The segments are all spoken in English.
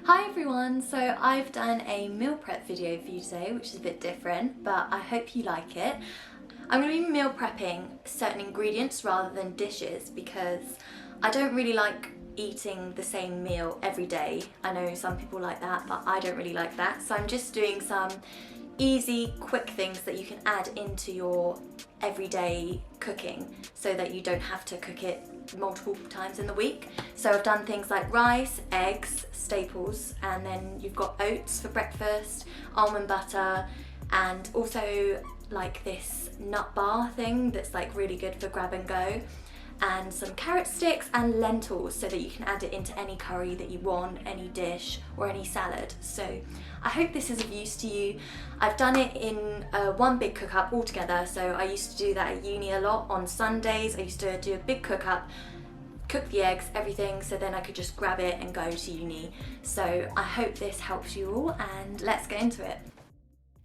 Hi everyone, so I've done a meal prep video for you today, which is a bit different, but I hope you like it. I'm going to be meal prepping certain ingredients rather than dishes because I don't really like eating the same meal every day. I know some people like that, but I don't really like that. So I'm just doing some easy, quick things that you can add into your everyday cooking so that you don't have to cook it multiple times in the week. So I've done things like rice, eggs, staples, and then you've got oats for breakfast, almond butter, and also like this nut bar thing that's like really good for grab and go, and some carrot sticks and lentils so that you can add it into any curry that you want, any dish or any salad. So I hope this is of use to you. I've done it in one big cook up altogether. So I used to do that at uni a lot on Sundays. I used to do a big cook up, cook the eggs, everything, so then I could just grab it and go to uni. So I hope this helps you all, and let's get into it.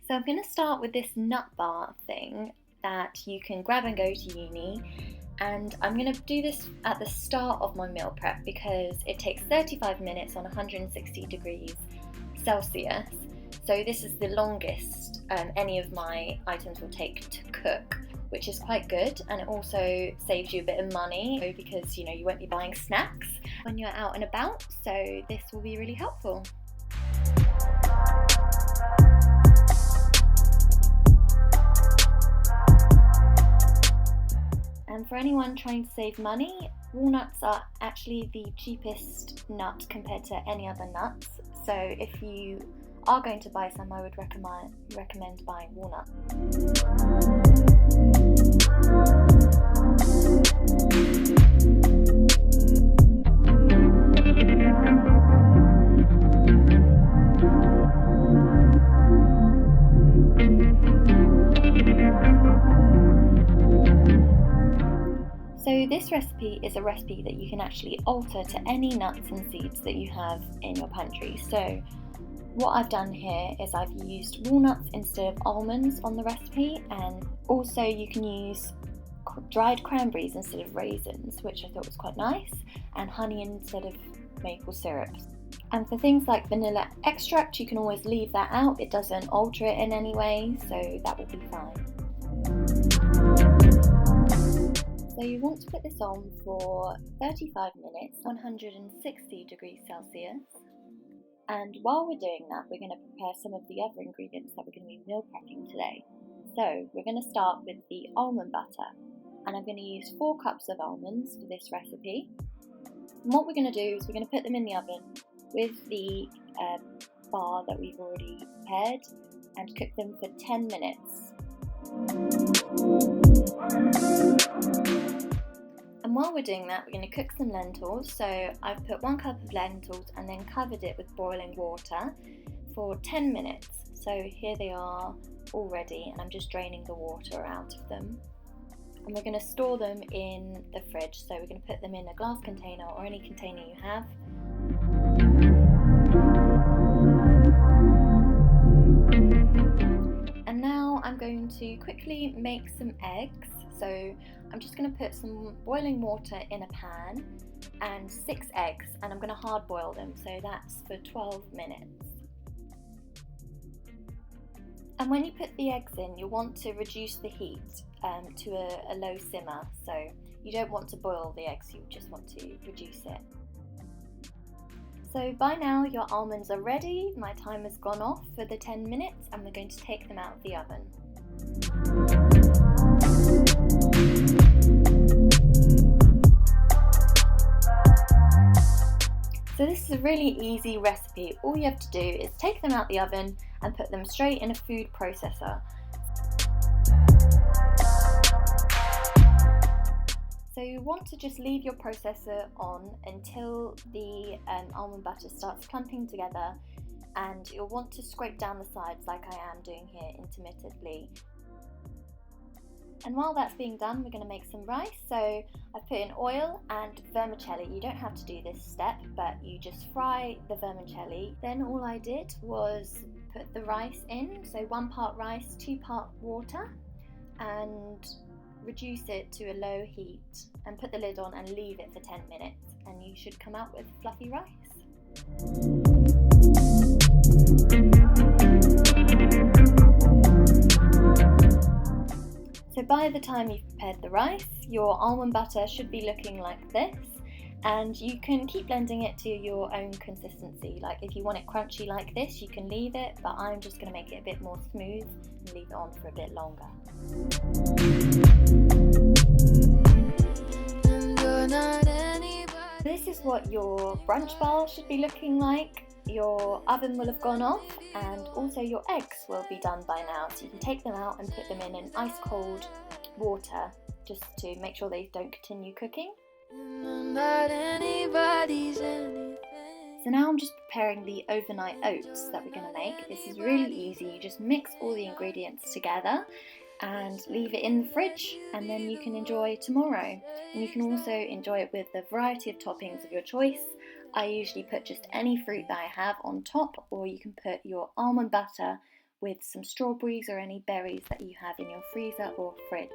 So I'm going to start with this nut bar thing that you can grab and go to uni. And I'm going to do this at the start of my meal prep because it takes 35 minutes on 160 degrees Celsius. So this is the longest any of my items will take to cook, which is quite good, and it also saves you a bit of money because you won't be buying snacks when you're out and about, so this will be really helpful. And for anyone trying to save money, walnuts are actually the cheapest nut compared to any other nuts. So if you are going to buy some, I would recommend buying walnut. So this recipe is a recipe that you can actually alter to any nuts and seeds that you have in your pantry. So what I've done here is I've used walnuts instead of almonds on the recipe, and also you can use dried cranberries instead of raisins, which I thought was quite nice, and honey instead of maple syrup. And for things like vanilla extract, you can always leave that out. It doesn't alter it in any way, so that will be fine. So you want to put this on for 35 minutes, 160 degrees Celsius. And while we're doing that, we're going to prepare some of the other ingredients that we're going to be meal prepping today. So we're going to start with the almond butter. And I'm going to use 4 cups of almonds for this recipe. And what we're going to do is we're going to put them in the oven with the bar that we've already prepared and cook them for 10 minutes. And while we're doing that, we're going to cook some lentils. So I've put 1 cup of lentils and then covered it with boiling water for 10 minutes. So here they are all ready, and I'm just draining the water out of them. And we're going to store them in the fridge. So we're going to put them in a glass container or any container you have. And now I'm going to quickly make some eggs. So I'm just going to put some boiling water in a pan and 6 eggs, and I'm going to hard boil them, so that's for 12 minutes. And when you put the eggs in, you want to reduce the heat to a low simmer, so you don't want to boil the eggs, you just want to reduce it. So by now your almonds are ready. My timer's gone off for the 10 minutes and we're going to take them out of the oven. So this is a really easy recipe. All you have to do is take them out the oven and put them straight in a food processor. So you want to just leave your processor on until the almond butter starts clumping together, and you'll want to scrape down the sides like I am doing here intermittently. And while that's being done, we're going to make some rice. So I've put in oil and vermicelli. You don't have to do this step, but you just fry the vermicelli. Then all I did was put the rice in, so 1 part rice, 2 part water, and reduce it to a low heat and put the lid on and leave it for 10 minutes, and you should come out with fluffy rice. So by the time you've prepared the rice, your almond butter should be looking like this, and you can keep blending it to your own consistency. Like if you want it crunchy like this, you can leave it, but I'm just going to make it a bit more smooth and leave it on for a bit longer. This is what your brunch bar should be looking like. Your oven will have gone off, and also your eggs will be done by now, so you can take them out and put them in an ice cold water just to make sure they don't continue cooking. So now I'm just preparing the overnight oats that we're going to make. This is really easy. You just mix all the ingredients together and leave it in the fridge, and then you can enjoy tomorrow. And you can also enjoy it with a variety of toppings of your choice. I usually put just any fruit that I have on top, or you can put your almond butter with some strawberries or any berries that you have in your freezer or fridge.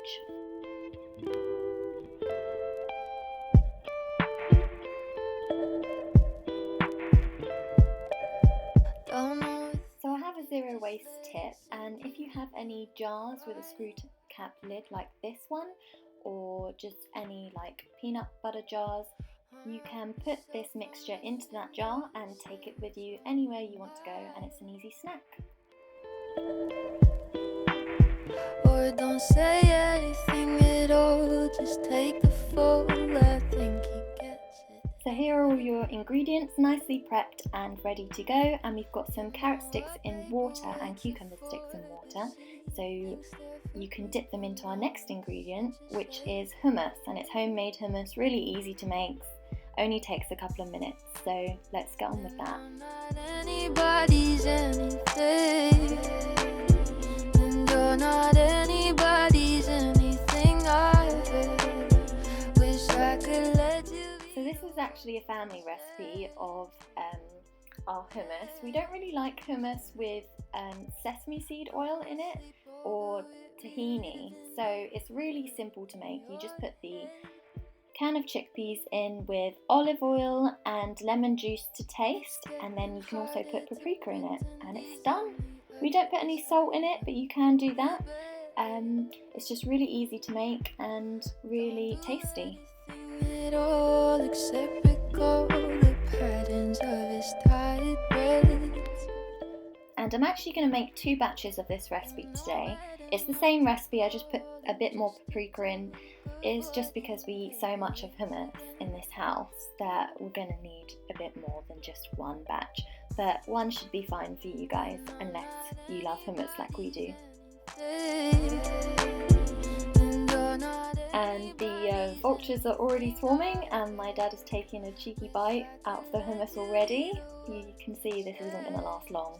So I have a zero waste tip, and if you have any jars with a screw cap lid like this one, or just any like peanut butter jars, you can put this mixture into that jar and take it with you anywhere you want to go, and it's an easy snack. Or don't say anything at all, just take the fall, I think he gets it. So here are all your ingredients nicely prepped and ready to go, and we've got some carrot sticks in water and cucumber sticks in water, so you can dip them into our next ingredient, which is hummus, and it's homemade hummus, really easy to make. Only takes a couple of minutes, so let's get on with that. So this is actually a family recipe of our hummus. We don't really like hummus with sesame seed oil in it or tahini, so it's really simple to make. You just put the can of chickpeas in with olive oil and lemon juice to taste, and then you can also put paprika in it, and it's done. We don't put any salt in it, but you can do that. It's just really easy to make and really tasty. And I'm actually going to make 2 batches of this recipe today. It's the same recipe, I just put a bit more paprika in. It's just because we eat so much of hummus in this house that we're going to need a bit more than just 1 batch. But 1 should be fine for you guys, unless you love hummus like we do. And the vultures are already swarming, and my dad is taking a cheeky bite out of the hummus already. You can see this isn't going to last long.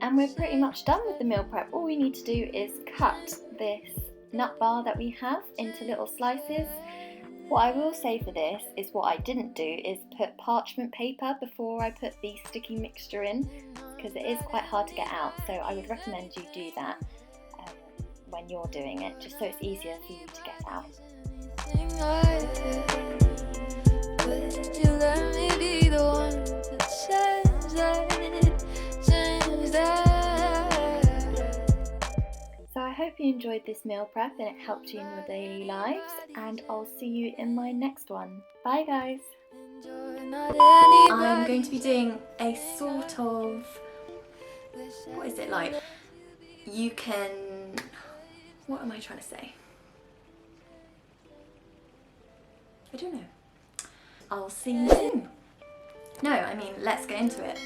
And we're pretty much done with the meal prep. All we need to do is cut this nut bar that we have into little slices. What I will say for this is what I didn't do is put parchment paper before I put the sticky mixture in, because it is quite hard to get out, so I would recommend you do that when you're doing it, just so it's easier for you to get out. So I hope you enjoyed this meal prep and it helped you in your daily lives, and I'll see you in my next one. Bye guys! I'm going to be doing a sort of, what is it like? You can, what am I trying to say? I don't know. I'll see you soon. No, I mean, let's get into it.